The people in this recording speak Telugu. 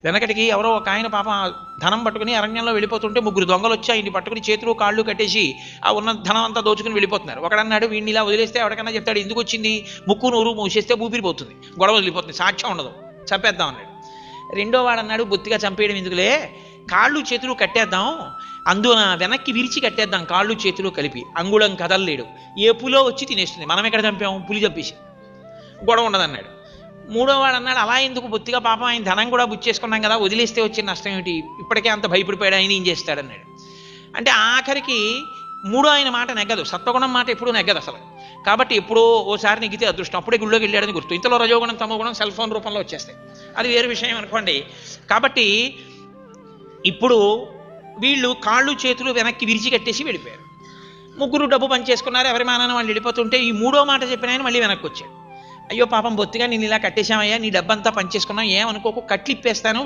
వెనకటికి ఎవరో ఒక ఆయన పాపం ధనం పట్టుకుని అరణ్యంలో వెళ్ళిపోతుంటే ముగ్గురు దొంగలు వచ్చి ఆయన్ని పట్టుకుని చేతులు కాళ్ళు కట్టేసి ఆ ఉన్న ధనం అంతా దోచుకుని వెళ్ళిపోతున్నారు. ఒకడన్నాడు వీడిని ఇలా వదిలేస్తే ఎవరికన్నా చెప్తాడు, ఎందుకు వచ్చింది, ముక్కు నూరు మూసేస్తే ఊపిరిపోతుంది, గొడవ వదిలిపోతుంది, సాక్ష్యం ఉండదు, చంపేద్దాం అన్నాడు. రెండో వాడు అన్నాడు, బొత్తిగా చంపేయడం ఎందుకులే, కాళ్ళు చేతులు కట్టేద్దాం, అందున వెనక్కి విరిచి కట్టేద్దాం కాళ్ళు చేతులు కలిపి, అంగుళం కదలలేడు, ఏ పులో వచ్చి తినేస్తుంది, మనం ఎక్కడ చంపాము, పులి చంపేసి, గొడవ ఉండదన్నాడు. మూడో వాడు అన్నాడు, అలా ఎందుకు, బొత్తిగా పాపం ఆయన ధనం కూడా బుచ్చేసుకున్నాం కదా, వదిలేస్తే వచ్చిన నష్టం ఏమిటి, ఇప్పటికే అంత భయపడిపోయాడు, ఆయన ఏం చేస్తాడన్నాడు. అంటే ఆఖరికి మూడో ఆయన మాట నెగ్గదు, సత్వగుణం మాట ఎప్పుడూ నెగ్గదు అసలు. కాబట్టి ఎప్పుడో ఓసారి నెగ్గితే అదృష్టం, అప్పుడే గుళ్ళోకి వెళ్ళాడని గుర్తు. ఇంతలో రజోగుణం తమోగుణం సెల్ ఫోన్ రూపంలో వచ్చేస్తాయి, అది వేరే విషయం అనుకోండి. కాబట్టి ఇప్పుడు వీళ్ళు కాళ్ళు చేతులు వెనక్కి విరిచి కట్టేసి వెళ్ళిపోయారు. ముగ్గురు డబ్బు పనిచేసుకున్నారు, ఎవరి మానాన్ని వాళ్ళు వెళ్ళిపోతుంటే ఈ మూడో మాట చెప్పిన ఆయన మళ్ళీ వెనక్కి వచ్చాడు. అయ్యో పాపం బొత్తిగా నేను ఇలా కట్టేశామయ్యా, నీ డబ్బంతా పనిచేసుకున్నాం, ఏమనుకోకు, కట్లిప్పేస్తాను